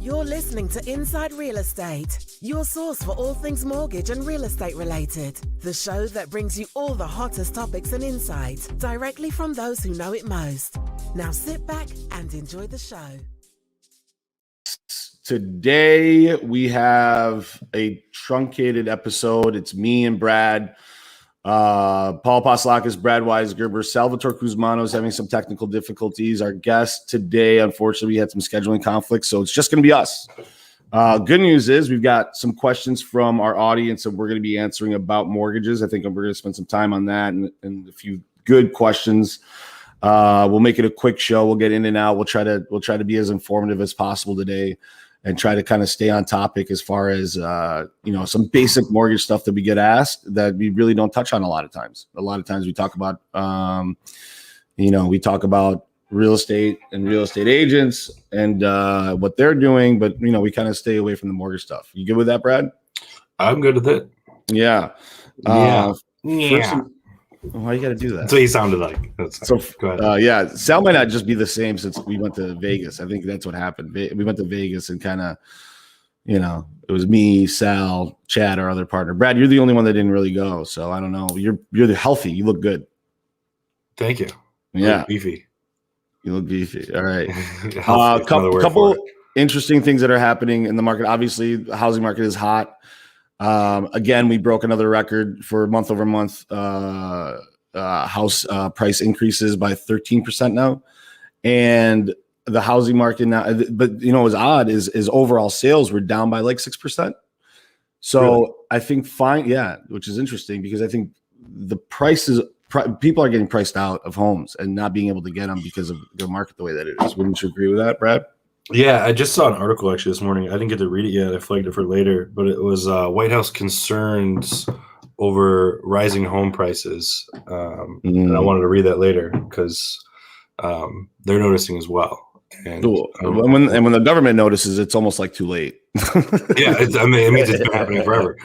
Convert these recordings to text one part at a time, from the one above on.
You're listening to Inside Real Estate, your source for all things mortgage and real estate related. The show that brings you all the hottest topics and insights directly from those who know it most. Now sit back and enjoy the show. Today we have a truncated episode. It's me and Brad. Paul Paslakis, Brad Weisgerber, Salvatore Kuzmano is having some technical difficulties. Our guest today, unfortunately, we had some scheduling conflicts, so it's just going to be us. Good news is we've got some questions from our audience, and we're going to be answering about mortgages. I think we're going to spend some time on that and a few good questions. We'll make it a quick show. We'll get in and out. We'll try to be as informative as possible today, and try to kind of stay on topic as far as, some basic mortgage stuff that we get asked that we really don't touch on a lot of times. A lot of times we talk about, real estate and real estate agents and what they're doing, but, we kind of stay away from the mortgage stuff. You good with that, Brad? I'm good with it. Yeah. Yeah. Why you got to do that? That's what he sounded like. Go ahead. Sal might not just be the same since we went to Vegas. I think that's what happened. We went to Vegas and kind of, it was me, Sal, Chad, our other partner. Brad, you're the only one that didn't really go, so I don't know. You're healthy. You look good. Thank you. Yeah, beefy. You look beefy. All right. Couple interesting things that are happening in the market. Obviously, the housing market is hot. Again, we broke another record for month over month house price increases by 13% now. And the housing market now, but what's odd is overall sales were down by like 6%. So really? I think which is interesting because I think the people are getting priced out of homes and not being able to get them because of the market the way that it is. Wouldn't you agree with that, Brad? Yeah, I just saw an article actually this morning. I didn't get to read it yet. I flagged it for later, but it was White House concerns over rising home prices. And I wanted to read that later because they're noticing as well. And when the government notices, it's almost like too late. It means it's been happening forever.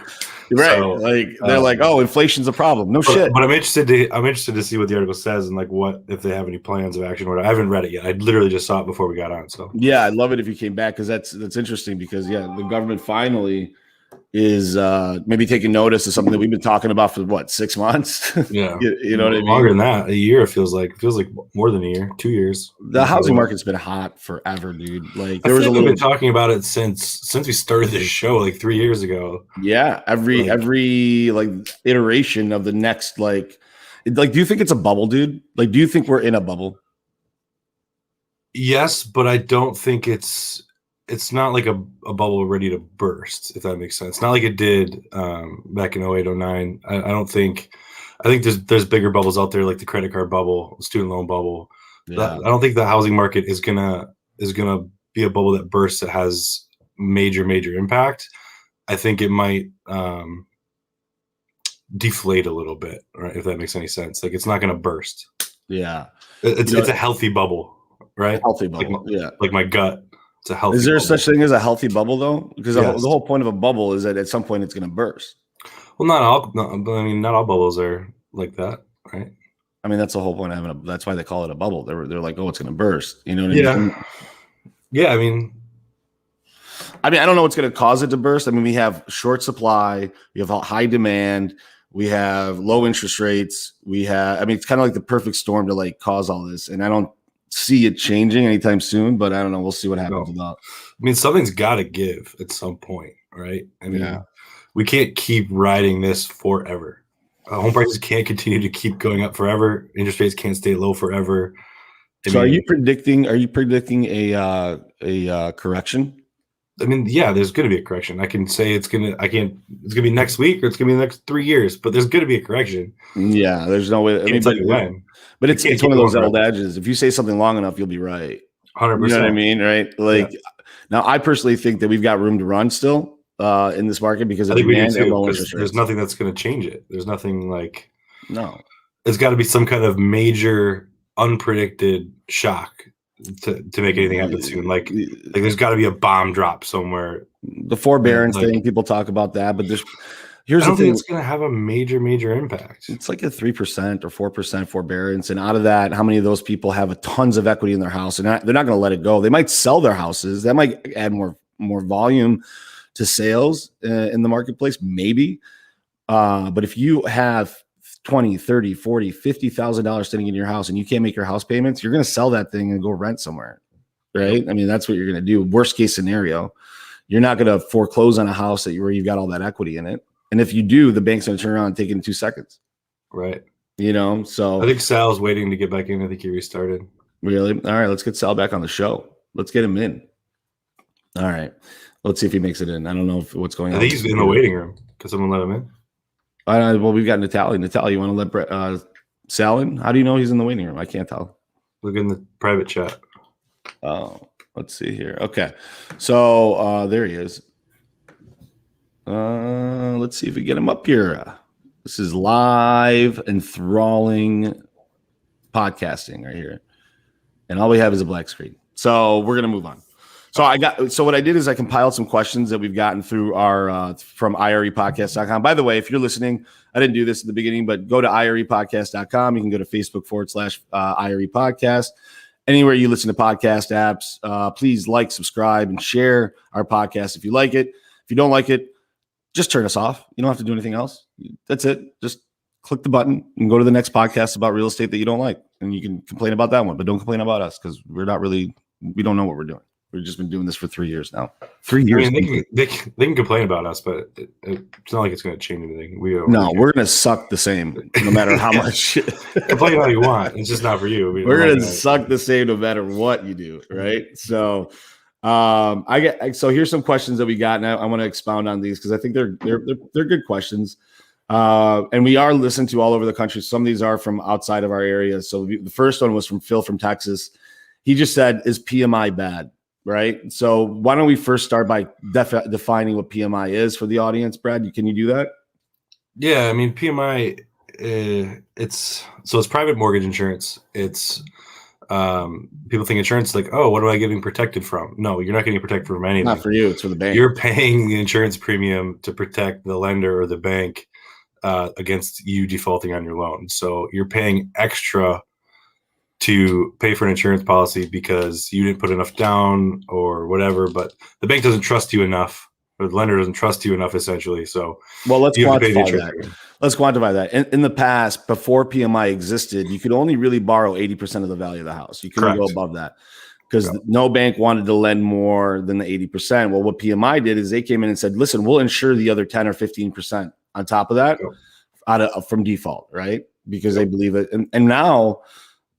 Right. So, they're like, oh, inflation's a problem. No shit. But I'm interested to see what the article says and like what if they have any plans of action. I haven't read it yet. I literally just saw it before we got on. So yeah, I'd love it if you came back because that's interesting because the government finally is maybe taking notice of something that we've been talking about for 6 months. Yeah. you know what I mean? Longer than that. A year feels like more than a year, 2 years. The housing market's been hot forever, dude. Like there was we've been talking about it since we started this show like 3 years ago. Yeah. Every iteration of the next do you think it's a bubble, dude? Like, do you think we're in a bubble? Yes, but I don't think it's not like a bubble ready to burst, if that makes sense. Not like it did back in 08, 09. I think there's bigger bubbles out there like the credit card bubble, student loan bubble. Yeah. I don't think the housing market is gonna be a bubble that bursts that has major impact. I think it might deflate a little bit, right? If that makes any sense. Like it's not gonna burst. Yeah. It's a healthy bubble, right? Healthy bubble. Like my gut. It's a healthy. Is there bubble. Such thing as a healthy bubble though? Because the whole point of a bubble is that at some point it's going to burst. Well, not all bubbles are like that, right? I mean, that's the whole point of having that's why they call it a bubble. They're like, oh, it's going to burst. You know what I mean? Yeah. I mean, I don't know what's going to cause it to burst. I mean, we have short supply, we have high demand, we have low interest rates, it's kind of like the perfect storm to like cause all this. And I don't see it changing anytime soon, but I don't know. We'll see what happens with that. I mean, something's got to give at some point, right? I mean, we can't keep riding this forever. Home prices can't continue to keep going up forever. Interest rates can't stay low forever. Are you predicting a correction? I mean, yeah, there's going to be a correction. I can say it's going to be next week or it's going to be the next 3 years, but there's going to be a correction. Yeah, there's no way. When. But it's one of those old adges. If you say something long enough, you'll be right. 100%. You know what I mean? Right? Now, I personally think that we've got room to run still in this market because of demand and low interest rates. There's nothing that's going to change it. There's nothing like no. There's got to be some kind of major unpredicted shock to make anything happen soon. Like there's got to be a bomb drop somewhere. The forbearance thing, people talk about that, but here's the thing: it's going to have a major impact. It's like a 3% or 4% forbearance, and out of that, how many of those people have tons of equity in their house, and they're not going to let it go? They might sell their houses. That might add more more volume to sales in the marketplace, maybe. But if you have 20, 30, 40, $50,000 sitting in your house and you can't make your house payments, you're going to sell that thing and go rent somewhere. Right. I mean, that's what you're going to do. Worst case scenario, you're not going to foreclose on a house where you've got all that equity in it. And if you do, the bank's going to turn around and take it in 2 seconds. Right. So I think Sal's waiting to get back in. I think he restarted. Really? All right. Let's get Sal back on the show. Let's get him in. All right. Let's see if he makes it in. I don't know what's going on. I think he's in the waiting room. Can someone let him in? Well, we've got Natalia. Natalia, you want to let Sal in? How do you know he's in the waiting room? I can't tell. Look in the private chat. Oh, let's see here. Okay. So there he is. Let's see if we get him up here. This is live, enthralling podcasting right here. And all we have is a black screen. So we're going to move on. So what I did is I compiled some questions that we've gotten through our from irepodcast.com. By the way, if you're listening, I didn't do this at the beginning, but go to irepodcast.com. You can go to Facebook/IRE podcast. Anywhere you listen to podcast apps, please like, subscribe, and share our podcast if you like it. If you don't like it, just turn us off. You don't have to do anything else. That's it. Just click the button and go to the next podcast about real estate that you don't like. And you can complain about that one, but don't complain about us because we don't know what we're doing. We've just been doing this for 3 years now. 3 years. I mean, they can complain about us, but it's not like it's going to change anything. We're going to suck the same no matter how much. Complain all you want. It's just not for you. We're going to suck the same no matter what you do, right? So so here's some questions that we got, and I want to expound on these because I think they're good questions. And we are listened to all over the country. Some of these are from outside of our area. So the first one was from Phil from Texas. He just said, "Is PMI bad?" Right. So why don't we first start by defining what PMI is for the audience? Brad, can you do that? Yeah, I mean PMI, it's private mortgage insurance. It's people think insurance like, oh, what am I getting protected from? No, you're not getting protected from anything. Not for you. It's for the bank. You're paying the insurance premium to protect the lender or the bank against you defaulting on your loan. So you're paying extra to pay for an insurance policy because you didn't put enough down or whatever, but the bank doesn't trust you enough, or the lender doesn't trust you enough, essentially. So, let's quantify that. Let's quantify that. In the past, before PMI existed, you could only really borrow 80% of the value of the house. You couldn't go above that because no bank wanted to lend more than the 80%. Well, what PMI did is they came in and said, listen, we'll insure the other 10 or 15% on top of that from default, right? Because they believe it. And now,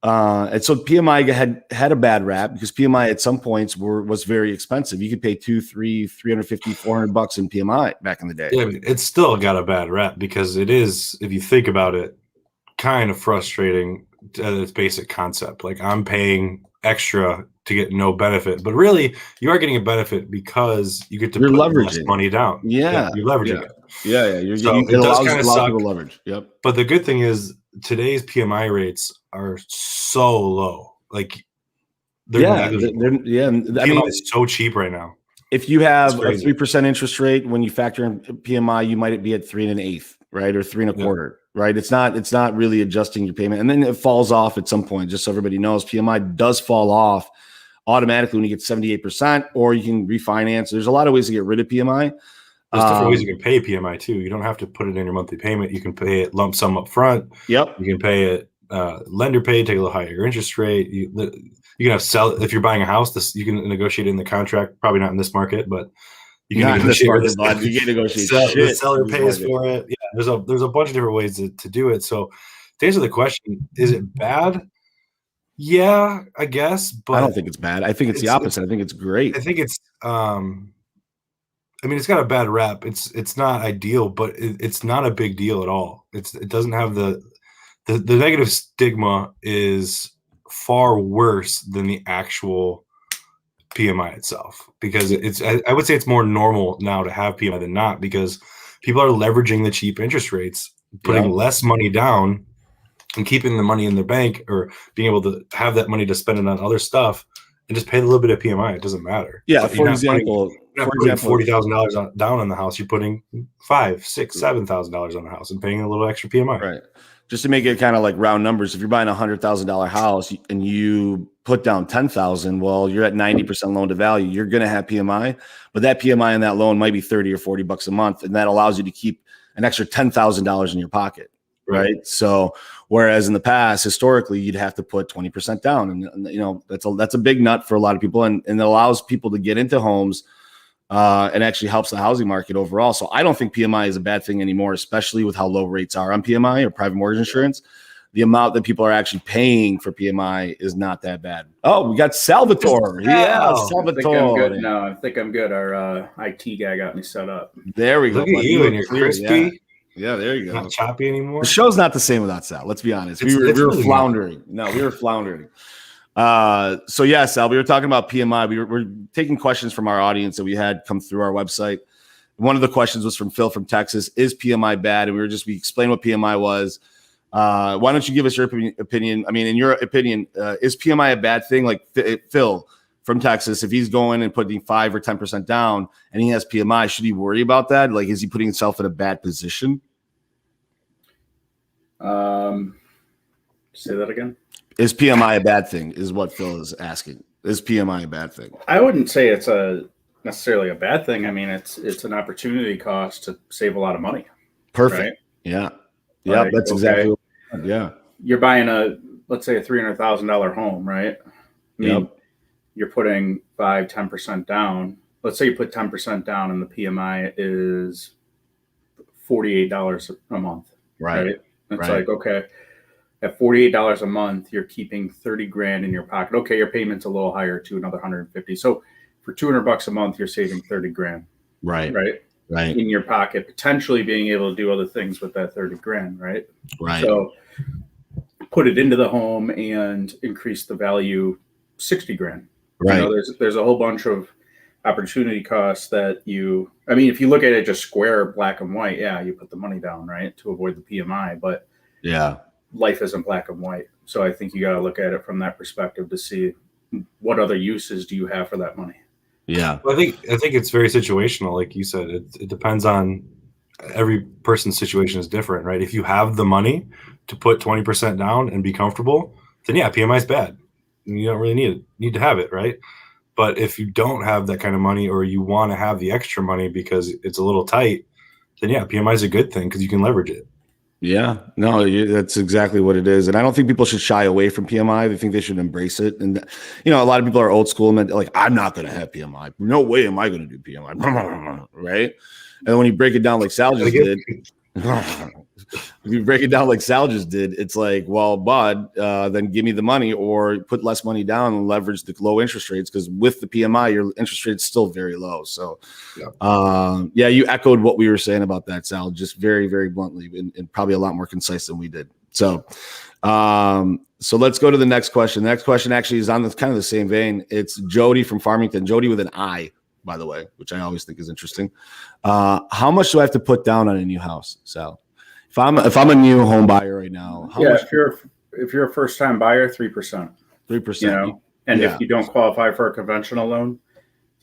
and so PMI had a bad rap because PMI at some points was very expensive. You could pay $200, $300, $350, $400 in PMI back in the day. Yeah, it's still got a bad rap because it is, if you think about it, kind of frustrating at its basic concept. Like I'm paying extra to get no benefit, but really you are getting a benefit because you get to put less money down. Yeah, you're leveraging it. Yeah. It allows you to leverage. Yep. But the good thing is today's PMI rates are so low. Like PMI is so cheap right now. If you have a 3% interest rate, when you factor in PMI, you might be at 3 1/8, right? Or 3 1/4, right? It's not really adjusting your payment. And then it falls off at some point, just so everybody knows. PMI does fall off automatically when you get 78%, or you can refinance. There's a lot of ways to get rid of PMI. There's different ways you can pay PMI too. You don't have to put it in your monthly payment. You can pay it lump sum up front. Yep. You can pay it lender pay, take a little higher interest rate. You can have if you're buying a house, you can negotiate in the contract. Probably not in this market, but you can negotiate. You can negotiate. The seller pays for it. Yeah, there's a bunch of different ways to do it. So to answer the question, is it bad? Yeah, I guess. But I don't think it's bad. I think it's the opposite. I think it's great. I think it's I mean, it's got a bad rap. It's not ideal, but it's not a big deal at all. It doesn't have the negative stigma is far worse than the actual PMI itself, because I would say it's more normal now to have PMI than not, because people are leveraging the cheap interest rates, putting less money down and keeping the money in their bank, or being able to have that money to spend it on other stuff and just pay a little bit of PMI. It doesn't matter. Yeah. For example, $40,000 down on the house. You're putting $5,000, $6,000, $7,000 on the house and paying a little extra PMI. Right. Just to make it kind of like round numbers. If you're buying $100,000 house and you put down 10,000. Well, you're at 90% loan to value. You're going to have PMI, but that PMI on that loan might be 30 or 40 bucks a month. And that allows you to keep an extra $10,000 in your pocket. Right. So, whereas in the past, historically, you'd have to put 20% down. And you know, that's a big nut for a lot of people. And it allows people to get into homes and actually helps the housing market overall. So I don't think PMI is a bad thing anymore, especially with how low rates are on PMI or private mortgage insurance. The amount that people are actually paying for PMI is not that bad. Oh, we got Salvatore. Yeah, Salvatore. I think I'm good. Our IT guy got me set up. There we go. Look at you and you're crispy. Yeah, there you go. Not choppy anymore. The show's not the same without Sal. Let's be honest. We were really floundering. No, we were floundering. So yeah, Sal, we were talking about PMI. We were taking questions from our audience that we had come through our website. One of the questions was from Phil from Texas. Is PMI bad? And we explained what PMI was. Why don't you give us your opinion? I mean, in your opinion, is PMI a bad thing? Like Phil from Texas, if he's going and putting 5 or 10% down and he has PMI, should he worry about that? Like, is he putting himself in a bad position? Say that again. Is PMI a bad thing? Is what Phil is asking. Is PMI a bad thing? I wouldn't say it's necessarily a bad thing. I mean, it's an opportunity cost to save a lot of money. Perfect. Right? Yeah. Yeah, like, that's exactly. Yeah. You're buying let's say a $300,000 home, right? I mean, you're putting 10% down. Let's say you put 10% down and the PMI is $48 a month. Right. It's like, okay, at $48 a month, you're keeping 30 grand in your pocket. Okay, your payment's a little higher to another 150. So for $200 a month, you're saving 30 grand. Right. In your pocket, potentially being able to do other things with that 30 grand. Right. So put it into the home and increase the value 60 grand. Right. You know, there's a whole bunch of opportunity costs that if you look at it just square, black and white, you put the money down, right, to avoid the PMI. But life isn't black and white. So I think you got to look at it from that perspective to see what other uses do you have for that money. Yeah. Well, I think it's very situational. Like you said, it depends on every person's situation is different, right? If you have the money to put 20% down and be comfortable, then PMI is bad. You don't really need to have it, right? But if you don't have that kind of money or you want to have the extra money because it's a little tight, then PMI is a good thing because you can leverage it. Yeah, no, that's exactly what it is. And I don't think people should shy away from PMI. They think they should embrace it. And, a lot of people are old school and like, I'm not going to have PMI. No way am I going to do PMI. Right. And when you break it down like Sal just did, if you break it down like Sal just did, it's like, well, bud, then give me the money or put less money down and leverage the low interest rates. Because with the PMI, your interest rate is still very low. So, you echoed what we were saying about that, Sal, just very, very bluntly and probably a lot more concise than we did. So, so let's go to the next question. The next question actually is on kind of the same vein. It's Jody from Farmington. Jody with an I, by the way, which I always think is interesting. How much do I have to put down on a new house, Sal? If I'm a new home buyer right now, much? if you're a first time buyer, 3%. 3%. If you don't qualify for a conventional loan,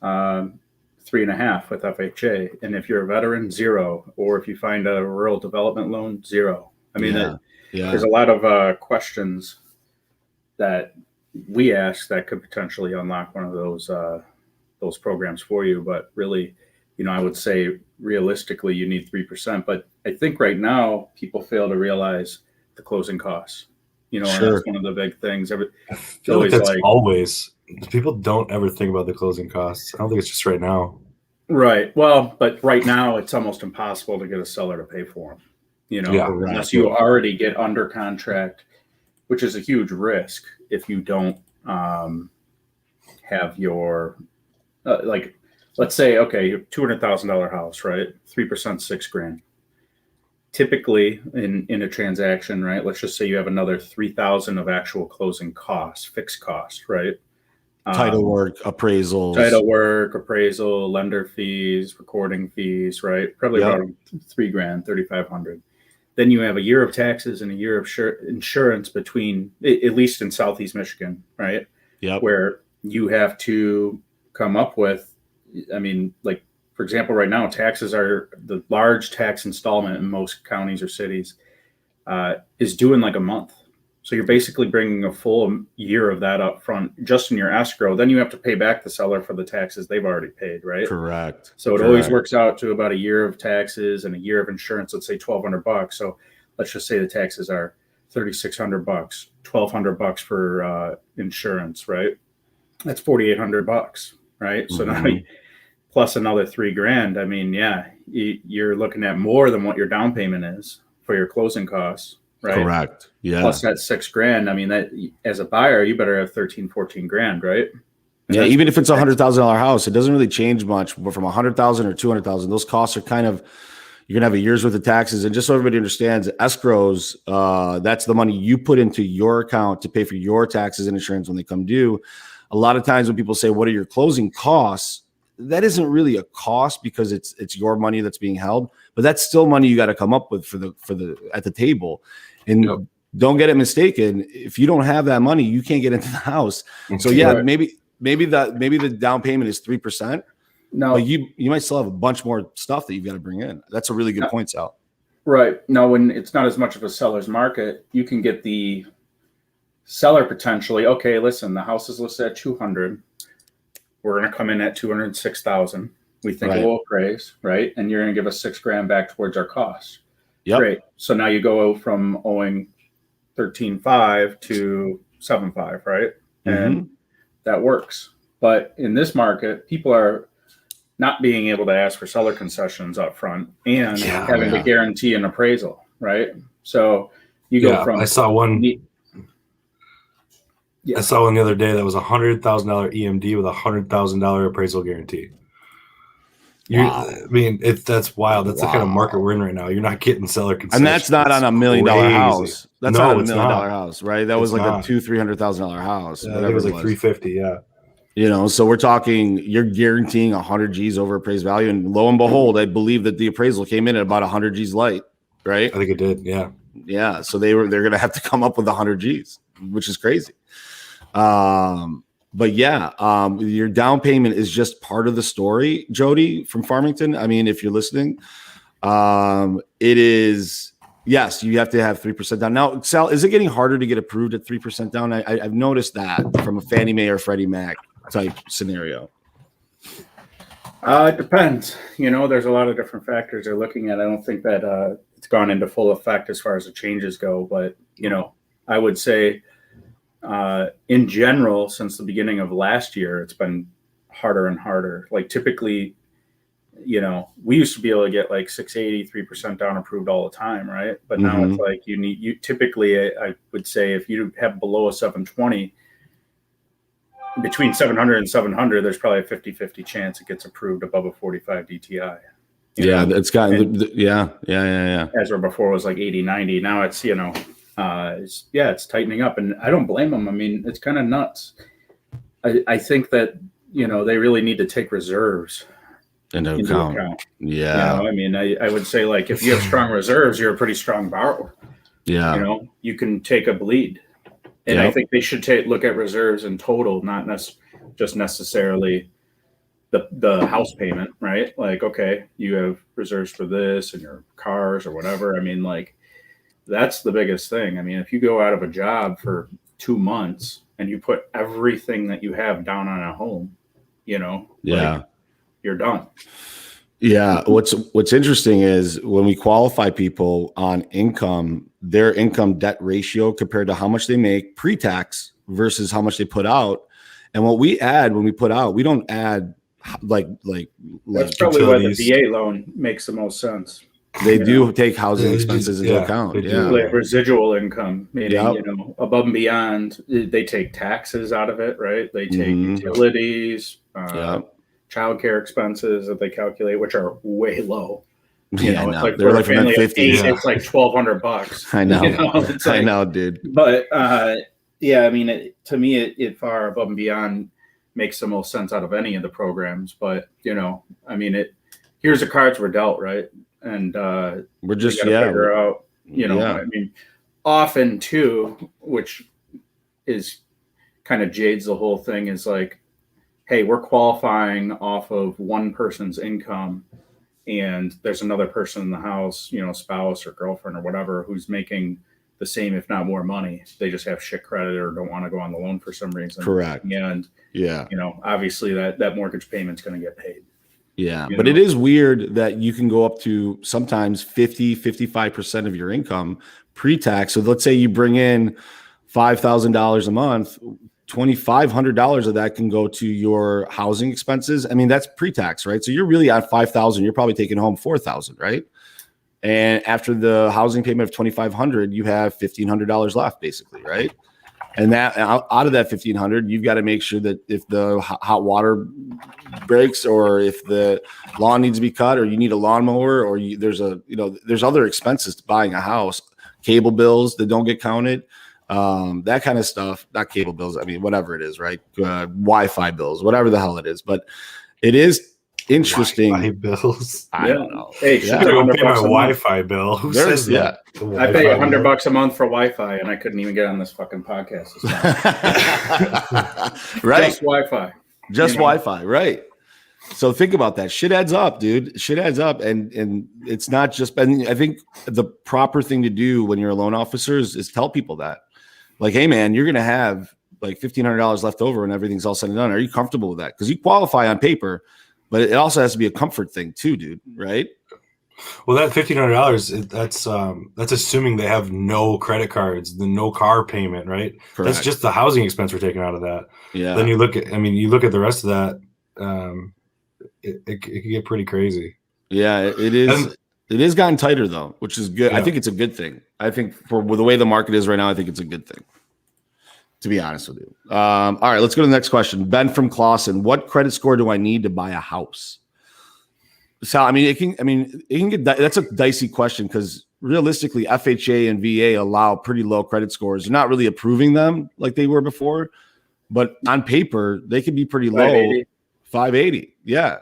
3.5 with FHA. And if you're a veteran, 0. Or if you find a rural development loan, 0. I mean, there's a lot of questions that we ask that could potentially unlock one of those programs for you. But really, I would say realistically, you need 3%. But I think right now people fail to realize the closing costs. And that's one of the big things. I feel like that's always. People don't ever think about the closing costs. I don't think it's just right now. Right. Well, but right now it's almost impossible to get a seller to pay for them. Unless you already get under contract, which is a huge risk if you don't have your let's say, okay, $200,000 house, right? 3%, $6,000. Typically in a transaction, right? Let's just say you have another $3,000 of actual closing costs, fixed costs, right? Title work, appraisal, lender fees, recording fees, right? Probably about $3,000, $3,500. Then you have a year of taxes and a year of insurance between, at least in Southeast Michigan, right? Yep. Where you have to come up with, for example, right now, taxes are the large tax installment in most counties or cities is due in like a month. So you're basically bringing a full year of that up front just in your escrow. Then you have to pay back the seller for the taxes they've already paid, right? Correct. So it always works out to about a year of taxes and a year of insurance. Let's say $1,200. So let's just say the taxes are $3,600, $1,200 for insurance, right? That's $4,800, right? So now plus another $3,000. I mean, yeah, you're looking at more than what your down payment is for your closing costs. Right. Correct. Yeah. Plus that $6,000. I mean, that as a buyer, you better have 13, 14 grand, right? And yeah. Even if it's $100,000 house, it doesn't really change much. But from 100,000 or 200,000, those costs are kind of, you're going to have a year's worth of taxes. And just so everybody understands, escrows, that's the money you put into your account to pay for your taxes and insurance when they come due. A lot of times when people say, what are your closing costs? That isn't really a cost because it's your money that's being held, but that's still money you got to come up with for the at the table. And don't get it mistaken. If you don't have that money, you can't get into the house. So yeah, maybe the down payment is 3%. No, but you might still have a bunch more stuff that you've got to bring in. That's a really good point, Sal. Right. No, when it's not as much of a seller's market, you can get the seller potentially, okay, listen, the house is listed at 200. We're going to come in at 206,000. We think it will appraise, right? And you're going to give us $6,000 back towards our costs. Yep. Great. So now you go from owing 13.5 to 7.5, right? And that works. But in this market, people are not being able to ask for seller concessions up front and having to guarantee an appraisal, right? So you go from I saw one the other day that was $100,000 EMD with $100,000 appraisal guarantee. Wow. I mean, that's wild. That's the kind of market we're in right now. You're not getting seller concessions. And that's not on $1 million house. That's not on $1 million house, right? That was like a $200,000-$300,000 house. Yeah, it was like $350,000. Yeah. You know, so we're talking, you're guaranteeing 100 G's over appraised value. And lo and behold, I believe that the appraisal came in at about 100 G's light, right? I think it did. Yeah. Yeah. So they're going to have to come up with 100 G's, which is crazy. But yeah, your down payment is just part of the story, Jody from Farmington. I mean, if you're listening, it is, yes, you have to have 3% down. Now, Sal, is it getting harder to get approved at 3% down? I've noticed that from a Fannie Mae or Freddie Mac type scenario. It depends. You know, there's a lot of different factors they're looking at. I don't think that it's gone into full effect as far as the changes go, but, you know, I would say in general, since the beginning of last year, it's been harder and harder. Like typically, you know, we used to be able to get like 680, 3% down approved all the time, right? But now it's like you typically, I would say if you have below a 720, between 700 and 700, there's probably a 50-50 chance it gets approved above a 45 DTI. Yeah, it's gotten, yeah. As where before it was like 80, 90. Now it's, you know, it's tightening up, and I don't blame them. I mean, it's kind of nuts. I think that, you know, they really need to take reserves into account. Yeah. You know, I mean, I would say like if you have strong reserves, you're a pretty strong borrower. Yeah. You know, you can take a bleed. And I think they should look at reserves in total, not just necessarily the house payment, right? Like, okay, you have reserves for this and your cars or whatever. I mean, like, that's the biggest thing. I mean, if you go out of a job for 2 months and you put everything that you have down on a home, you know, like, you're done. Yeah. What's interesting is when we qualify people on income, their income debt ratio compared to how much they make pre-tax versus how much they put out. And what we add when we put out, we don't add like that's probably why the VA loan makes the most sense. They do take housing expenses into account. Like residual income, meaning, you know, above and beyond, they take taxes out of it, right? They take utilities, childcare expenses that they calculate, which are way low. You know, it's like they're for like a family of 50. eight, it's like $1,200. I know. You know, it's like, I know, dude. But yeah, I mean, to me, it far above and beyond makes the most sense out of any of the programs. But, you know, I mean, here's the cards we're dealt, right? And we're just figure out, you know, I mean, often too, which is kind of jades the whole thing, is like, hey, we're qualifying off of one person's income, and there's another person in the house, you know, spouse or girlfriend or whatever, who's making the same, if not more money. They just have shit credit or don't want to go on the loan for some reason. Correct. And obviously that mortgage payment's going to get paid. Yeah. But it is weird that you can go up to sometimes 55% of your income pre-tax. So let's say you bring in $5,000 a month, $2,500 of that can go to your housing expenses. I mean, that's pre-tax, right? So you're really at $5,000. You're probably taking home $4,000, right? And after the housing payment of $2,500, you have $1,500 left, basically, right? And that out of that $1,500, you've got to make sure that if the hot water breaks, or if the lawn needs to be cut, or you need a lawnmower, or there's other expenses to buying a house, cable bills that don't get counted. That kind of stuff, not cable bills. I mean, whatever it is, right? Wi-Fi bills, whatever the hell it is. But it is interesting. Wi-Fi bills. I don't know. Hey, I don't pay my Wi-Fi bill. Who says that? I pay $100 a month for Wi-Fi, and I couldn't even get on this fucking podcast. Right? Just Wi-Fi. Just Wi-Fi, right? So think about that. Shit adds up, dude. Shit adds up, and it's not just. And I think the proper thing to do when you're a loan officer is tell people that. Like, hey, man, you're going to have like $1,500 left over when everything's all said and done. Are you comfortable with that? Because you qualify on paper, but it also has to be a comfort thing too, dude. Right? Well, that $1,500, that's assuming they have no credit cards, the no car payment, right? Correct. That's just the housing expense we're taking out of that. Yeah. Then you look at the rest of that, it could get pretty crazy. Yeah, it is. It has gotten tighter though, which is good. Yeah. I think it's a good thing. I think for the way the market is right now, I think it's a good thing, to be honest with you. All right, let's go to the next question. Ben from Clausen. What credit score do I need to buy a house? So, it can get, that's a dicey question because realistically FHA and VA allow pretty low credit scores. They're not really approving them like they were before, but on paper they can be pretty low. 580. Yeah.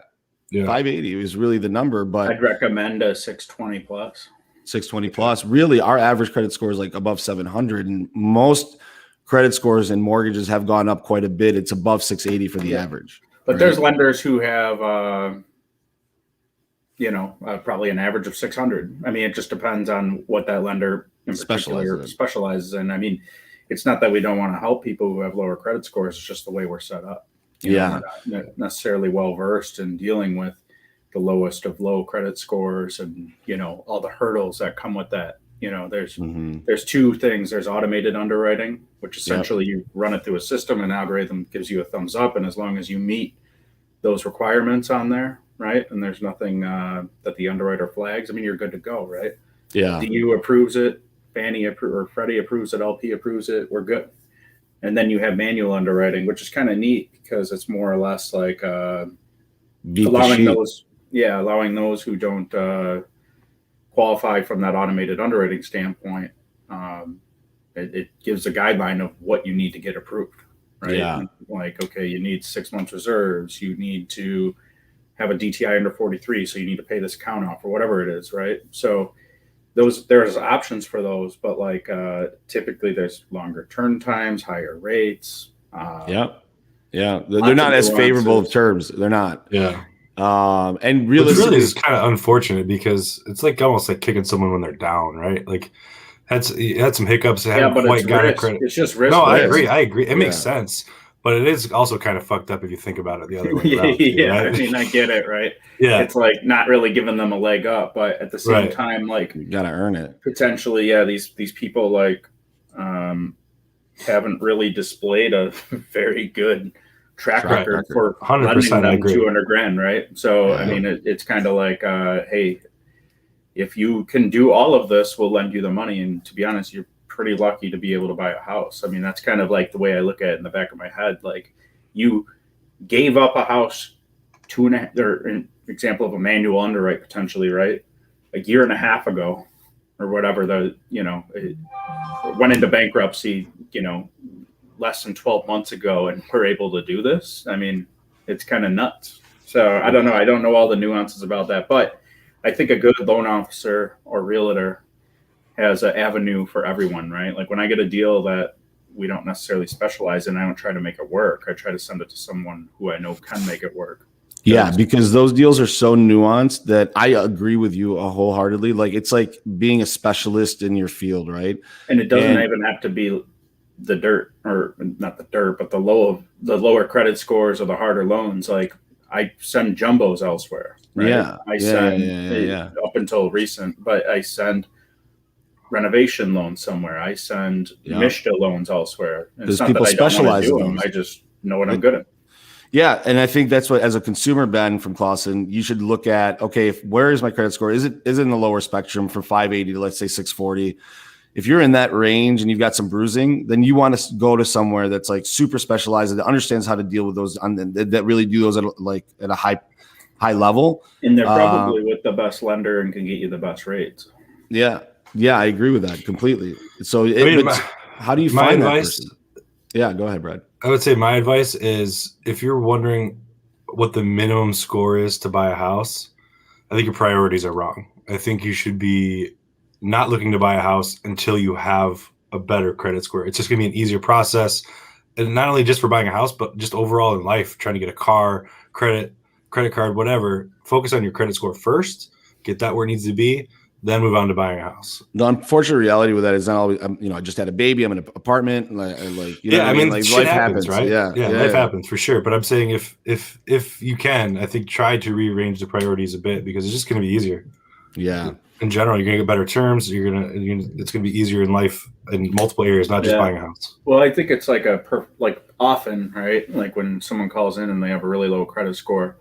580 is really the number, but I'd recommend a 620 plus. 620 plus. Really, our average credit score is like above 700, and most credit scores and mortgages have gone up quite a bit. It's above 680 for the average. But right? There's lenders who have, probably an average of 600. I mean, it just depends on what that lender in particular specializes in. I mean, it's not that we don't want to help people who have lower credit scores. It's just the way we're set up. We're not necessarily well versed in dealing with the lowest of low credit scores and all the hurdles that come with that. There's two things. There's automated underwriting, which essentially you run it through a system, and algorithm gives you a thumbs up, and as long as you meet those requirements on there, right, and there's nothing that the underwriter flags, you're good to go, right? Yeah. DU approves it, Fannie or Freddie approves it, LP approves it, we're good. And then you have manual underwriting, which is kind of neat because it's more or less like allowing those who don't qualify from that automated underwriting standpoint. It gives a guideline of what you need to get approved, right? Yeah. Like, okay, you need 6 months reserves. You need to have a DTI under 43, so you need to pay this account off or whatever it is, right? So there's options for those, but like typically there's longer turn times, higher rates. They're not as favorable of terms. They're not. Yeah. And realistically, it's kind of unfortunate because it's like almost like kicking someone when they're down, right? Like had some hiccups. But quite got credit. It's just risk. No, I agree. It makes sense. But it is also kind of fucked up if you think about it the other way around. Right? I get it, right? Yeah. It's like not really giving them a leg up, but at the same time, like you gotta earn it. Potentially, these people like haven't really displayed a very good track record for 100%, lending them $200,000, right? So it's kind of like, hey, if you can do all of this, we'll lend you the money. And to be honest, you're pretty lucky to be able to buy a house. That's kind of like the way I look at it in the back of my head. Like you gave up a house 2.5, or an example of a manual underwrite potentially, right? A year and a half ago or whatever, it went into bankruptcy, less than 12 months ago, and we're able to do this. It's kind of nuts. So I don't know. I don't know all the nuances about that, but I think a good loan officer or realtor has an avenue for everyone, right? Like when I get a deal that we don't necessarily specialize in, I don't try to make it work. I try to send it to someone who I know can make it work. Yeah, because those deals are so nuanced that I agree with you wholeheartedly. Like it's like being a specialist in your field, right? And it doesn't even have to be the dirt, or not the dirt, but the lower credit scores or the harder loans. Like I send jumbos elsewhere, right? Yeah, I send up until recent, but I send renovation loans somewhere. I send Mishta loans elsewhere. It's not people that I don't want to do specialize in them. those. I just know what I'm good at. Yeah, and I think that's what, as a consumer, Ben from Clausen, you should look at. Okay, where is my credit score? Is it in the lower spectrum from 580 to, let's say, 640? If you're in that range and you've got some bruising, then you want to go to somewhere that's like super specialized, that understands how to deal with those, that really do those at a high level. And they're probably with the best lender and can get you the best rates. Yeah, I agree with that completely. So, how do you find that person? Yeah, go ahead, Brad. I would say my advice is, if you're wondering what the minimum score is to buy a house, I think your priorities are wrong. I think you should be not looking to buy a house until you have a better credit score. It's just going to be an easier process. And not only just for buying a house, but just overall in life, trying to get a car, credit card, whatever. Focus on your credit score first, get that where it needs to be, then move on to buying a house. The unfortunate reality with that is not always, I just had a baby. I'm in an apartment. Life happens, right? Yeah, life happens for sure. But I'm saying if you can, I think try to rearrange the priorities a bit, because it's just going to be easier. Yeah. In general, you're going to get better terms. It's going to be easier in life in multiple areas, not just buying a house. Well, I think it's like often, right? Like when someone calls in and they have a really low credit score,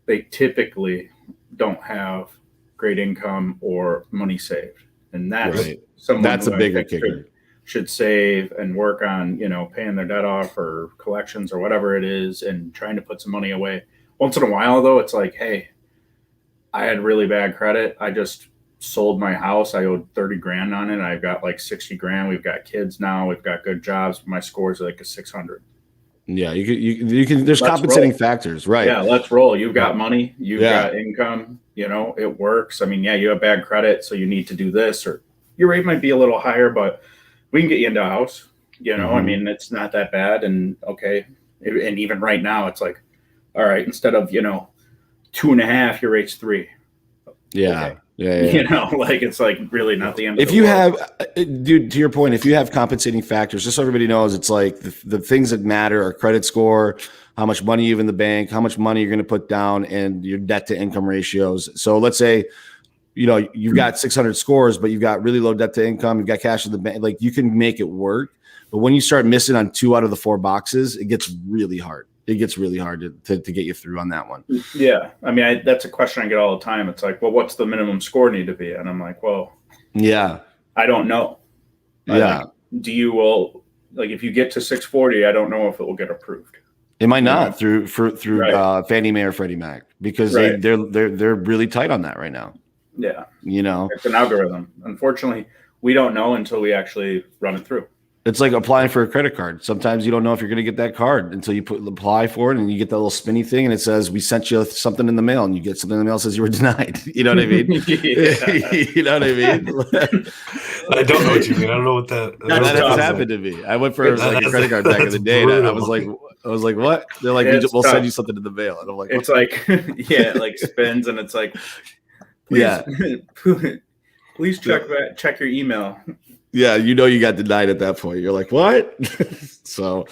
they typically don't have great income or money saved, and that's that's a bigger kicker. Should save and work on paying their debt off or collections or whatever it is, and trying to put some money away. Once in a while, though, it's like, hey, I had really bad credit. I just sold my house. I owed 30 grand on it. I've got like 60 grand. We've got kids now. We've got good jobs. My score's like a 600. Yeah, you can. There's compensating factors, right? Yeah, let's roll. You've got money. You've got income. It works. I mean, you have bad credit, so you need to do this, or your rate might be a little higher, but we can get you into a house. I mean, it's not that bad. And okay, and even right now, it's like, all right, instead of 2.5, your rate's 3. Yeah. Okay. Yeah. Like it's like really not the end of if the you world. have, dude, to your point, if you have compensating factors, just so everybody knows, it's like the things that matter are credit score, how much money you have in the bank, how much money you're going to put down, and your debt to income ratios. So let's say, you've got 600 scores, but you've got really low debt to income, you've got cash in the bank, like you can make it work. But when you start missing on 2 out of the 4 boxes, it gets really hard. It gets really hard to get you through on that one. Yeah. I mean, that's a question I get all the time. It's like, well, what's the minimum score need to be? And I'm like, well, I don't know. Yeah. If you get to 640, I don't know if it will get approved. It might not through Fannie Mae or Freddie Mac, because they're really tight on that right now. Yeah. It's an algorithm. Unfortunately, we don't know until we actually run it through. It's like applying for a credit card. Sometimes you don't know if you're going to get that card until you apply for it, and you get that little spinny thing, and it says, we sent you something in the mail, and you get something in the mail that says you were denied. You know what I mean? You know what I mean? I don't know what you mean. I don't know what that has happened to me. I went for a credit card back in the day, and I was like, what? They're like, we'll send you something in the mail. And I'm like, it's like, it like spins, and it's like, please check your email. Yeah, you got denied at that point. You're like, what? So,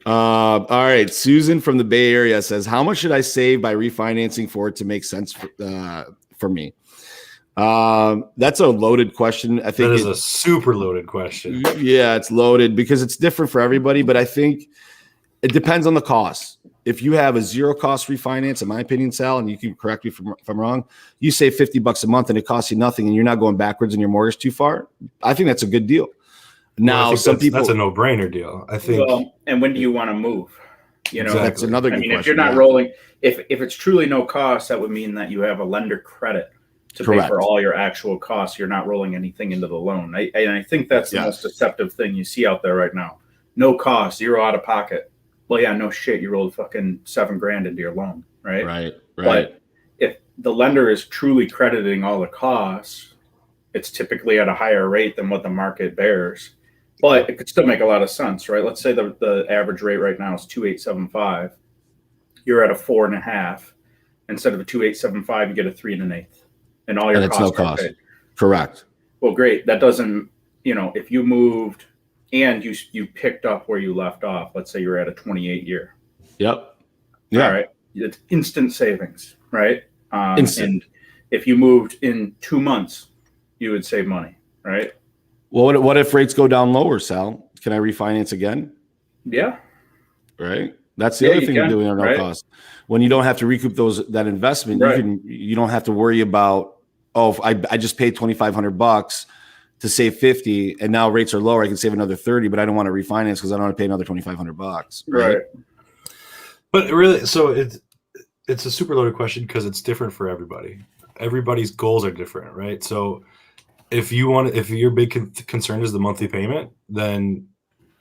all right. Susan from the Bay Area says, how much should I save by refinancing for it to make sense for me? That's a loaded question. I think that is a super loaded question. Yeah, it's loaded because it's different for everybody, but I think it depends on the cost. If you have a zero cost refinance, in my opinion, Sal, and you can correct me if I'm wrong, you save $50 a month and it costs you nothing and you're not going backwards in your mortgage too far. I think that's a good deal. Now, that's a no-brainer deal. I think. Well, and when do you want to move? Exactly. That's another good question. If you're not rolling, if it's truly no cost, that would mean that you have a lender credit to pay for all your actual costs. You're not rolling anything into the loan. I think that's the most deceptive thing you see out there right now. No cost, zero out of pocket. Well, yeah, no shit. You rolled fucking $7,000 into your loan, right? Right. But if the lender is truly crediting all the costs, it's typically at a higher rate than what the market bears. But it could still make a lot of sense, right? Let's say the average rate right now is 2.875. You're at a 4.5. instead of a 2.875, you get a 3 1/8, and all your costs are paid. Correct. Well, great. That doesn't, if you moved and you picked up where you left off, let's say you're at a 28 year. Yep. Yeah. All right. It's instant savings, right? And if you moved in 2 months, you would save money, right? Well, what if rates go down lower, Sal? Can I refinance again? Yeah. Right. That's the other thing you're doing at no cost. When you don't have to recoup that investment, you don't have to worry about, I just paid $2,500 to save 50, and now rates are lower. I can save another 30, but I don't want to refinance because I don't want to pay another $2,500. Right. But really, so it's a super loaded question because it's different for everybody. Everybody's goals are different, right? So if your big concern is the monthly payment, then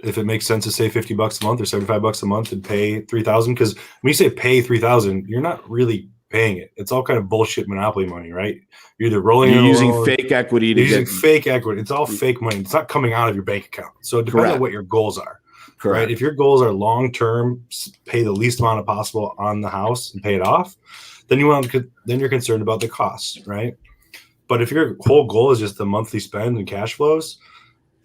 if it makes sense to save $50 a month or $75 a month and pay $3,000, because when you say pay $3,000, you're not really paying it. It's all kind of bullshit monopoly money, right? You're either rolling using fake equity. Fake equity. It's all fake money. It's not coming out of your bank account. So it depends on what your goals are. Correct. Right? If your goals are long term, pay the least amount possible on the house and pay it off, then you're concerned about the costs, right? But if your whole goal is just the monthly spend and cash flows,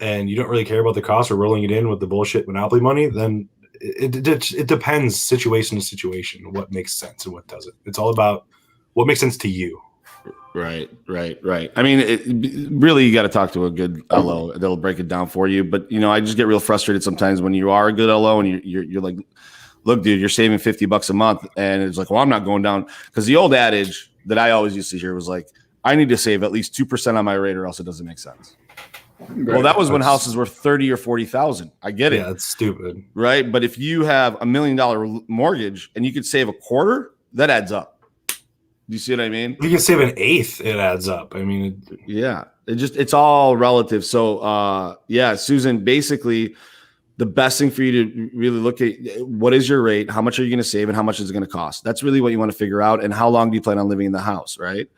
and you don't really care about the cost or rolling it in with the bullshit monopoly money, then it depends situation to situation what makes sense and what doesn't. It's all about what makes sense to you. Right. I mean, really, you got to talk to a good LO that'll break it down for you. But I just get real frustrated sometimes when you are a good LO and you're like, look, dude, you're saving $50 a month, and it's like, well, I'm not going down, because the old adage that I always used to hear was like, I need to save at least 2% on my rate, or else it doesn't make sense. Right. Well, that was when houses were 30 or 40,000. I get it. Yeah, it's stupid, right? But if you have $1 million mortgage and you could save a quarter, that adds up. Do you see what I mean? You can save an eighth, it adds up. I mean, it's all relative. So, Susan, basically, the best thing for you to really look at, what is your rate? How much are you going to save, and how much is it going to cost? That's really what you want to figure out. And how long do you plan on living in the house, right?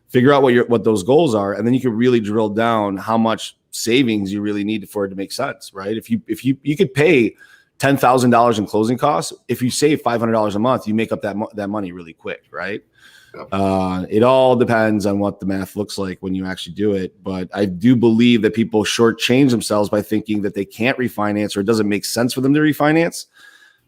Figure out what those goals are, and then you can really drill down how much savings you really need for it to make sense, right? If you could pay $10,000 in closing costs, if you save $500 a month, you make up that money really quick, right? It all depends on what the math looks like when you actually do it. But I do believe that people shortchange themselves by thinking that they can't refinance, or it doesn't make sense for them to refinance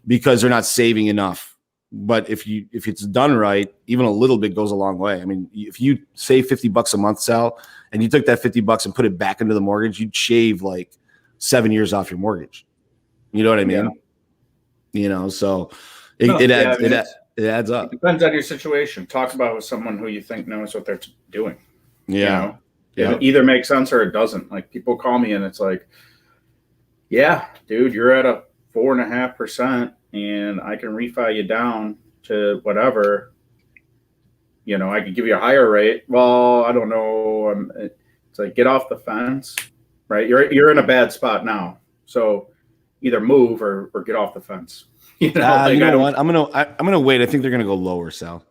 because they're not saving enough. But if it's done right, even a little bit goes a long way. I mean, if you save $50 a month, Sal, and you took that $50 and put it back into the mortgage, you'd shave like 7 years off your mortgage. You know what I mean? Yeah. So it adds up. It depends on your situation. Talk about it with someone who you think knows what they're doing. Yeah. It either makes sense or it doesn't. Like, people call me and it's like, yeah, dude, you're at a 4.5%. and I can refi you down to whatever, I could give you a higher rate. Well, I don't know. It's like, get off the fence, right? You're in a bad spot now. So either move or get off the fence. You know what? I'm gonna wait. I think they're gonna go lower, Sal.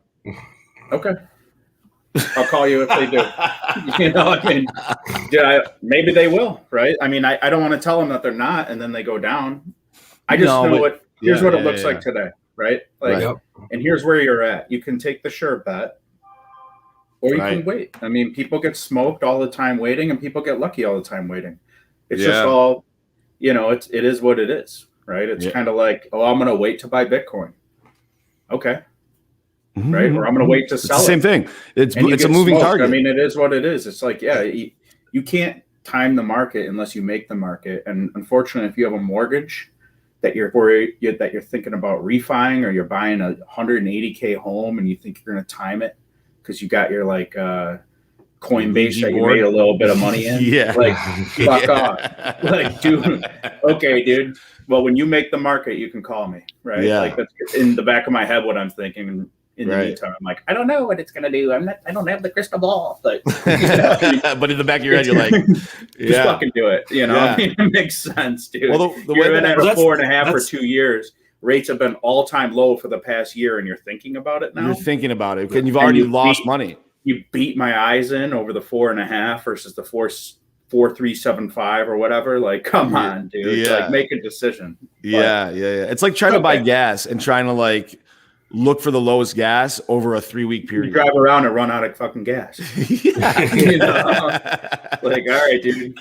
Okay. I'll call you if they do. Maybe they will, right? I mean, I don't want to tell them that they're not, and then they go down. I just know here's what it looks like today, right? Like, and here's where you're at. You can take the sure bet, or you can wait. I mean, people get smoked all the time waiting, and people get lucky all the time waiting. It's just all, it is what it is, right? It's kind of like, I'm going to wait to buy Bitcoin. Okay. Mm-hmm. Right? Or I'm going to wait to sell it. Same thing. It's a moving target. I mean, it is what it is. It's like, you can't time the market unless you make the market. And unfortunately, if you have a mortgage that you're thinking about refining, or you're buying a $180K home and you think you're going to time it because you got your Coinbase that you made a little bit of money in. Fuck off. Like, dude, okay, dude. Well, when you make the market, you can call me, right? Yeah. Like, that's in the back of my head what I'm thinking. In the meantime, I'm like, I don't know what it's gonna do. I don't have the crystal ball. But but in the back of your head, you're like, just fucking do it. I mean, it makes sense, dude. Well, you're in at a 4.5 for 2 years. Rates have been all-time low for the past year, and you're thinking about it now. You're thinking about it, and you've already lost money. You beat my eyes in over the 4.5 versus the 4.375 or whatever. Like, come on, dude. Like, make a decision. Yeah. It's like trying to buy gas and trying to look for the lowest gas over a 3-week period. You drive around and run out of fucking gas. You know? Like, all right, dude.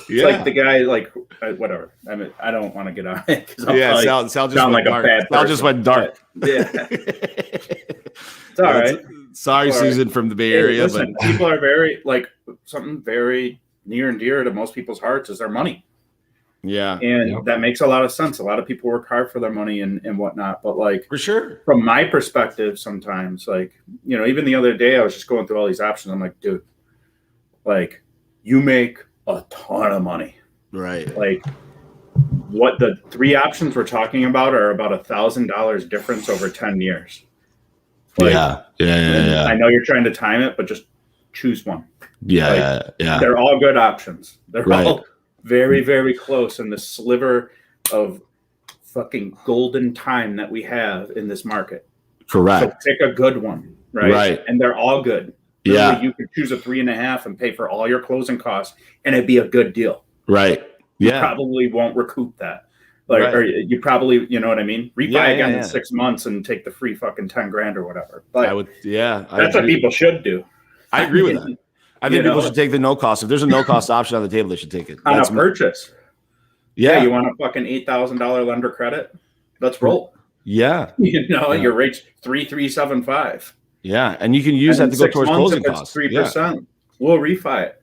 It's like the guy, like, whatever. I mean, I don't want to get on it. Sal just went like dark. Sal just went dark. Yeah. It's all right. Sorry, Susan from the Bay Area. Listen, but people are very, like, something very near and dear to most people's hearts is their money. Yeah. And that makes a lot of sense. A lot of people work hard for their money and whatnot. But, like, for sure, from my perspective, sometimes, like, you know, even the other day, I was just going through all these options. I'm like, dude, like, you make a ton of money. Right. Like, what the 3 options we're talking about are about $1,000 difference over 10 years. Like, yeah. I know you're trying to time it, but just choose one. Yeah. They're all good options. They're all very, very close in the sliver of fucking golden time that we have in this market. Correct. So pick a good one, right? And they're all good. Literally, you could choose a 3.5 and pay for all your closing costs, and it'd be a good deal. Right. Yeah. You probably won't recoup that. Like, or you probably, you know what I mean? Refi again in 6 months and take the free fucking 10 grand or whatever. But that's what people should do. I agree with that. I think people should take the no cost. If there's a no cost option on the table, they should take it. On a purchase. Yeah. You want a fucking $8,000 lender credit? Let's roll. Yeah. You know, your rate's 3.375. Yeah. And you can use that to go towards closing costs. 3%. Yeah. We'll refi it.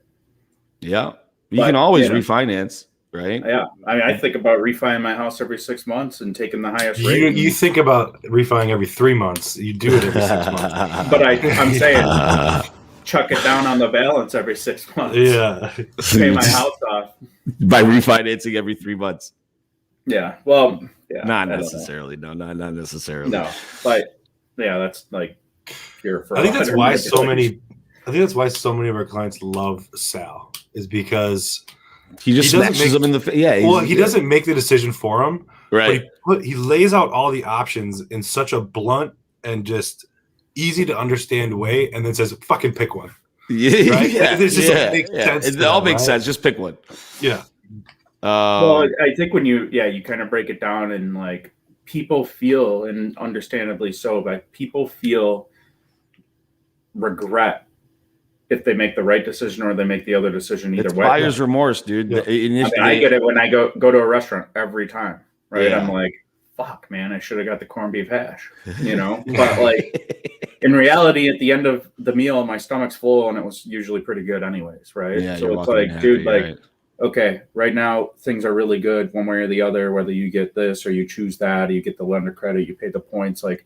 Yeah. You can always refinance. Right. Yeah. I mean, I think about refining my house every 6 months and taking the highest rate. You think about refining every 3 months. You do it every 6 months. But I'm saying chuck it down on the balance every 6 months. Yeah. Pay my house off. By refinancing every 3 months. Yeah. Well, yeah. Not necessarily. No, not necessarily. No. But yeah, that's like pure fraud. I think that's why so many of our clients love Sal, is because he just smashes them in the face. Yeah. Well, he doesn't make the decision for them. Right. But he lays out all the options in such a blunt and just easy to understand way, and then says, "Fucking pick one." Yeah. Right? Yeah. It all makes sense. Just pick one. Yeah. Well, I think when you kind of break it down, and like people feel, and understandably so, but people feel regret if they make the right decision or they make the other decision. Either way, buyer's remorse, dude. Yeah. I get it when I go to a restaurant every time, right? I'm like, fuck, man, I should have got the corned beef hash, you know? But like in reality, at the end of the meal, my stomach's full, and it was usually pretty good anyways, right? Yeah, so it's like, dude, like, okay, right now things are really good one way or the other, whether you get this or you choose that, or you get the lender credit, you pay the points, like,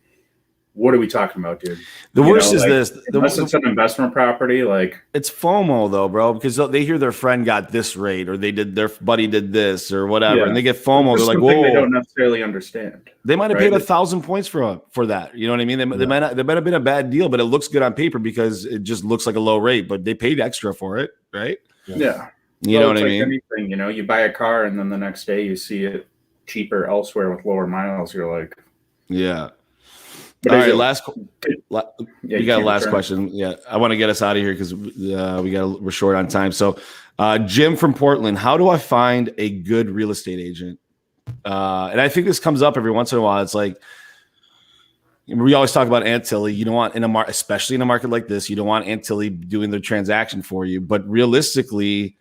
what are we talking about, dude? The worst is this. Unless it's an investment property, like it's FOMO though, bro, because they hear their friend got this rate, or their buddy did this, or whatever, and they get FOMO. They're like, "Whoa!" They don't necessarily understand. They might have paid 1,000 points for that. You know what I mean? They might have been a bad deal, but it looks good on paper because it just looks like a low rate, but they paid extra for it, right? Yeah. You know what I mean? Anything, you know, you buy a car and then the next day you see it cheaper elsewhere with lower miles. You're like, yeah. But all right, we got a last question. Yeah, I want to get us out of here because we're short on time. So, Jim from Portland, how do I find a good real estate agent? And I think this comes up every once in a while. It's like we always talk about Aunt Tilly. You don't want especially in a market like this, you don't want Aunt Tilly doing the transaction for you. But realistically,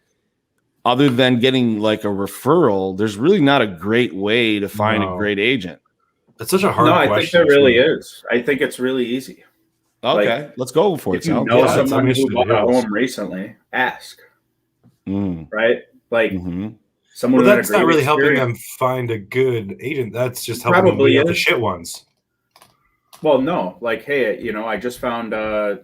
other than getting like a referral, there's really not a great way to find a great agent. That's such a hard question. No, I think there really is. I think it's really easy. Okay, like, let's go for it. If you know someone who bought a home recently, ask. Right? Like someone. Well, that's not really helping them find a good agent. That's just helping them weed out the shit ones. Well, no. Like, hey, you know, I just found like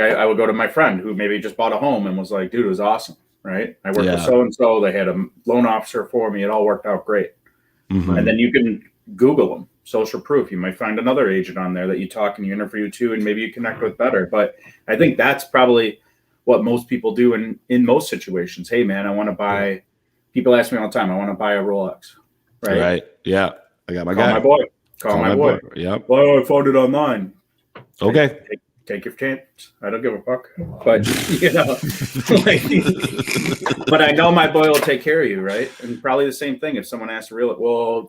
I would go to my friend who maybe just bought a home and was like, dude, it was awesome. Right? I worked with so and so. They had a loan officer for me. It all worked out great. And then you can Google them, social proof. You might find another agent on there that you talk and you interview to, and maybe you connect with better. But I think that's probably what most people do in most situations. Hey, man, I want to buy. People ask me all the time, I want to buy a Rolex. Right. Yeah. I got my guy. My boy. Call my boy. Yep. Well, I found it online. Okay. take your chance. I don't give a fuck. But but I know my boy will take care of you, right? And probably the same thing if someone asks well,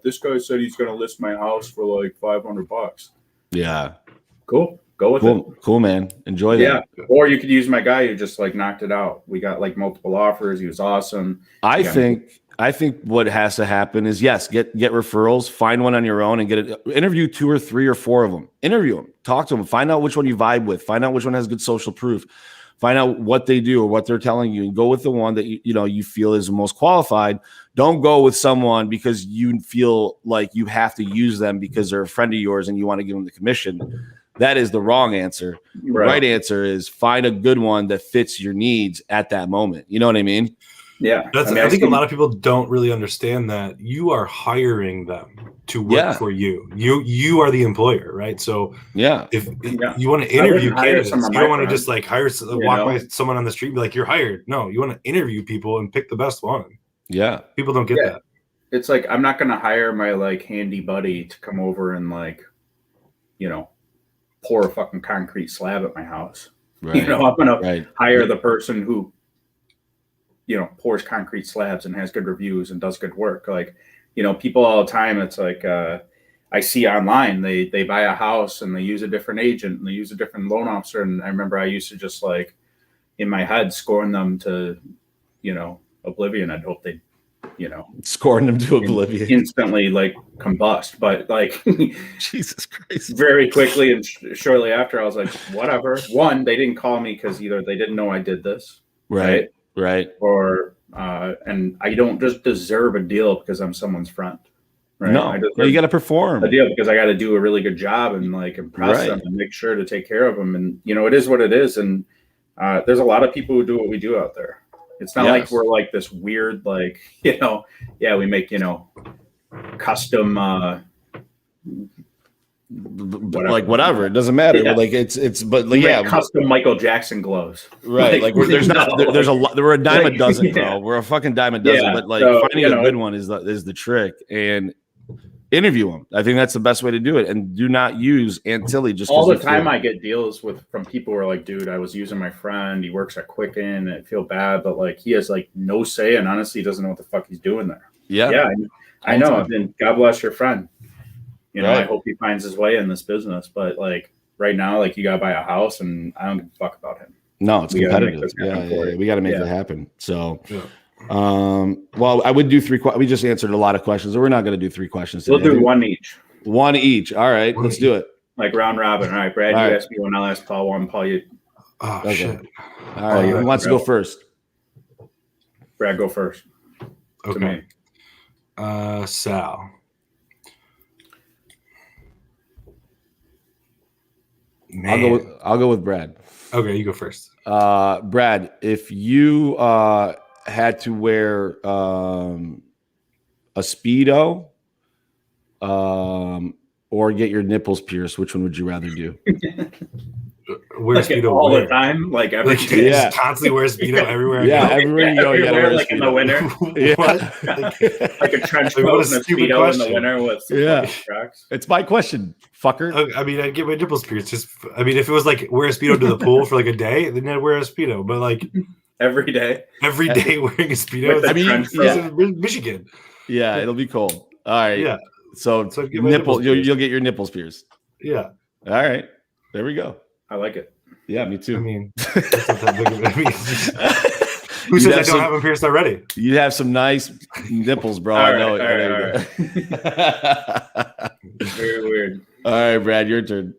this guy said he's going to list my house for like $500. Yeah. Cool. Go with it. Cool, man. Enjoy that. Yeah. Or you could use my guy who just like knocked it out. We got like multiple offers. He was awesome. I think what has to happen is, yes, get referrals, find one on your own and interview 2 or 3 or 4 of them. Interview them, talk to them, find out which one you vibe with, find out which one has good social proof, find out what they do or what they're telling you, and go with the one that you feel is the most qualified. Don't go with someone because you feel like you have to use them because they're a friend of yours and you want to give them the commission. That is the wrong answer. The right answer is find a good one that fits your needs at that moment. You know what I mean? Yeah. I think a lot of people don't really understand that you are hiring them to work for you. You are the employer, right? So if you want to interview candidates, you don't want to just like walk by someone on the street and be like, you're hired. No, you want to interview people and pick the best one. Yeah. People don't get that. It's like, I'm not going to hire my like handy buddy to come over and like, pour a fucking concrete slab at my house. Right. I'm going to hire the person who, pours concrete slabs and has good reviews and does good work. Like, people all the time, it's like, I see online, they buy a house and they use a different agent and they use a different loan officer. And I remember I used to just like in my head scoring them to, oblivion. I'd hope they, scoring them to oblivion, instantly like combust. But like, Jesus Christ, very quickly and shortly after, I was like, whatever. One, they didn't call me because either they didn't know I did this. Right. Or and I don't just deserve a deal because I'm someone's friend. Right. No, you got to perform a deal because I got to do a really good job and like impress them and make sure to take care of them. And it is what it is. And there's a lot of people who do what we do out there. It's not like we're like this weird, like, we make, custom, whatever. It doesn't matter. Yeah. Like custom Michael Jackson gloves. Right. Like there's a lot, we're a dime a dozen, bro. We're a fucking dime a dozen, but like finding a good one is the trick. And interview them. I think that's the best way to do it. And do not use Antilli just all the time. I get deals from people who are like, dude, I was using my friend. He works at Quicken and I feel bad, but like he has like no say and honestly doesn't know what the fuck he's doing there. Yeah. I know. And God bless your friend. I hope he finds his way in this business. But like right now, like you gotta buy a house and I don't give a fuck about him. No, it's competitive. We got to make that happen. So well, I would do 3 questions. We just answered a lot of questions, so we're not going to do 3 questions today. We'll do 1 each. 1 each. All right, let's do it. Like round robin. All right, Brad, you ask me one, I'll ask Paul one. Paul, you. Oh, okay. Shit. All right, who wants to go first? Brad, go first. Okay. Sal. Man. I'll go with Brad. Okay, you go first. Brad, if you had to wear a Speedo or get your nipples pierced, which one would you rather do? Wear like Speedo all the time, like every day. Just constantly wear Speedo everywhere. Everywhere you go, you gotta wear like in the winter. like a trench coat and a Speedo in the winter with tracks. It's my question, fucker. I mean, I'd get my nipples pierced. If it was like wear a Speedo to the pool for like a day, then I'd wear a Speedo. But like every day wearing a Speedo. In Michigan. Yeah, it'll be cold. All right. Yeah. So nipples. You'll get your nipples pierced. Yeah. All right. There we go. I like it. Yeah, me too. I mean, that's not that big of who says I don't have them pierced already? You have some nice nipples, bro. I know it. Very weird. All right, Brad, your turn.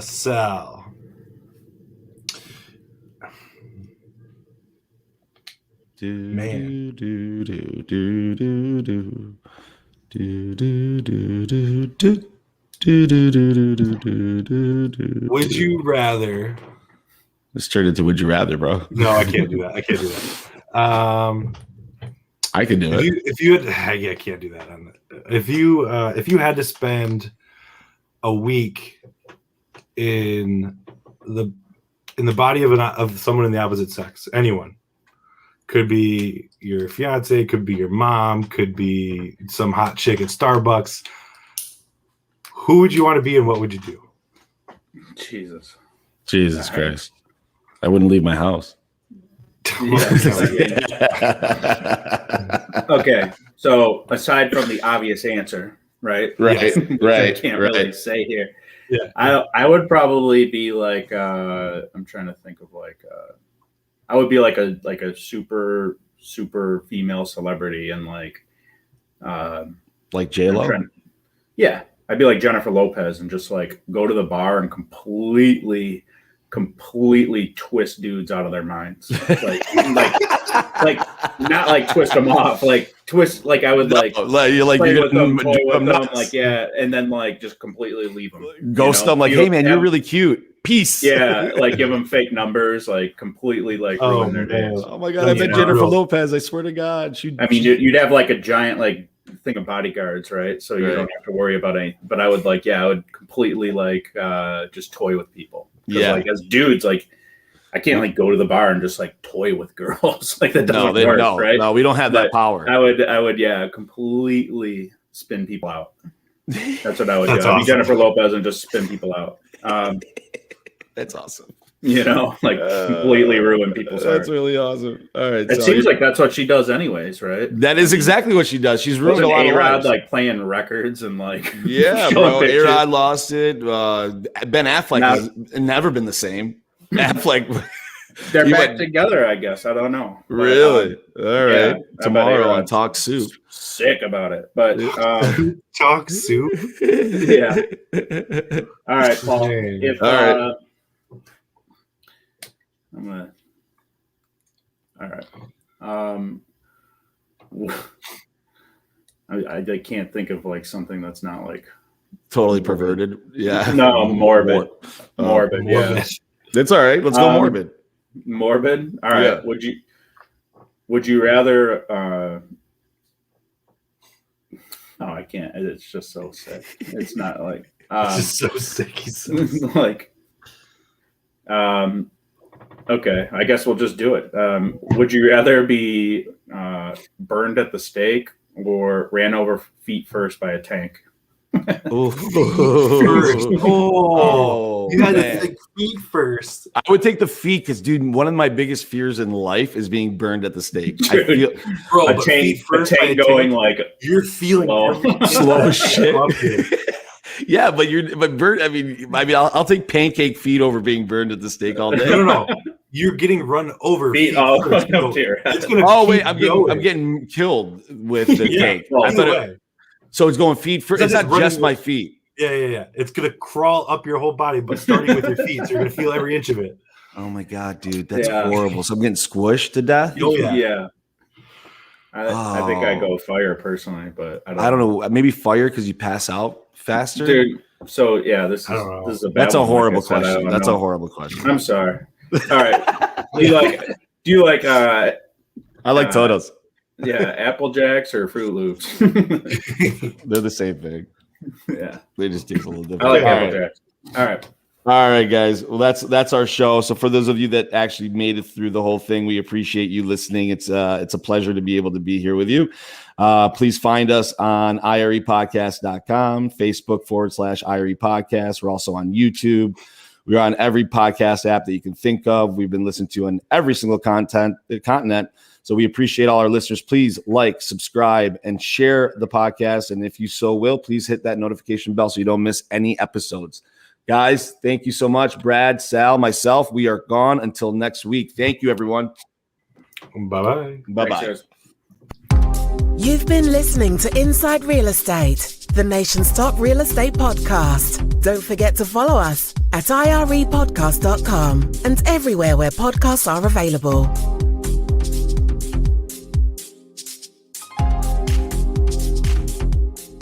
Sal. Would you rather? Let's turn it to would you rather, bro. No, I can't do that. I can do it. If you had, I can't do that. If you had to spend a week in the body of someone in the opposite sex, anyone, could be your fiance, could be your mom, could be some hot chick at Starbucks. Who would you want to be and what would you do? Jesus Christ. I wouldn't leave my house. Okay, so aside from the obvious answer, right? Right. I can't really say here. Yeah. I would probably be like I'm trying to think of I would be like a super female celebrity and like J-Lo? Yeah. I'd be like Jennifer Lopez and just like go to the bar and completely twist dudes out of their minds. Like not like twist them off, like twist, like I would you're gonna toy with them, like, yeah, and then like just completely leave them. Ghost them, like, hey man, you're really cute. Peace. Yeah, like give them fake numbers, like completely like ruin their days. Oh my God, I bet Jennifer Lopez, I swear to God. You'd have like a giant like thing of bodyguards, right? So you don't have to worry about anything. But I would I would completely like just toy with people. Yeah, like as dudes, like I can't like go to the bar and just like toy with girls. Like that doesn't work, right? No, we don't have that power. I would completely spin people out. That's what I would do. Awesome. I'd be Jennifer Lopez and just spin people out. That's awesome. Completely ruin people's hearts. That's really awesome. All right. It seems like that's what she does anyways, right? That is exactly what she does. She's ruined a lot of lives. like playing records and like bro. A-Rod lost it. Ben Affleck has never been the same. Affleck. They're back together, I guess. I don't know. Really? All right. Yeah, tomorrow on Talk Soup. Sick about it, but Talk Soup. Yeah. All right, Paul. I'm gonna. All right. I can't think of like something that's not like totally perverted. Yeah. No, morbid. Morbid. Yeah. That's all right. Let's go morbid. Morbid. All right. Yeah. Would you rather? Oh, I can't. It's just so sick. It's not like. It's just so sick. He's like. Okay, I guess we'll just do it. Would you rather be burned at the stake or ran over feet first by a tank? You had to think feet first. I would take the feet because, dude, one of my biggest fears in life is being burned at the stake. I feel, a tank going like you're feeling slow as shit. Yeah, but burnt. I mean, I'll take pancake feet over being burned at the stake all day. No. You're getting run over. Feet. I'm getting killed with the tank. So it's going feet first. It's not just my feet. Yeah. It's gonna crawl up your whole body, but starting with your feet, so you're gonna feel every inch of it. Oh my God, dude, that's horrible. So I'm getting squished to death. Oh yeah. I think I go fire personally, but I don't know. Maybe fire because you pass out faster, dude. So yeah, this is a bad That's a horrible question. That's a horrible question. I'm sorry. All right. Do you like? I like Totos. Yeah, Apple Jacks or Fruit Loops. They're the same thing. Yeah, they just taste a little different. I like Apple Jacks. All right, guys. Well, that's our show. So for those of you that actually made it through the whole thing, we appreciate you listening. It's a pleasure to be able to be here with you. Please find us on irepodcast.com, Facebook /IRE Podcast. We're also on YouTube. We're on every podcast app that you can think of. We've been listened to on every single continent. So we appreciate all our listeners. Please like, subscribe, and share the podcast. And if you so will, please hit that notification bell so you don't miss any episodes. Guys, thank you so much. Brad, Sal, myself, we are gone until next week. Thank you, everyone. Bye-bye. Bye-bye. You've been listening to Inside Real Estate, the nation's top real estate podcast. Don't forget to follow us at irepodcast.com and everywhere where podcasts are available.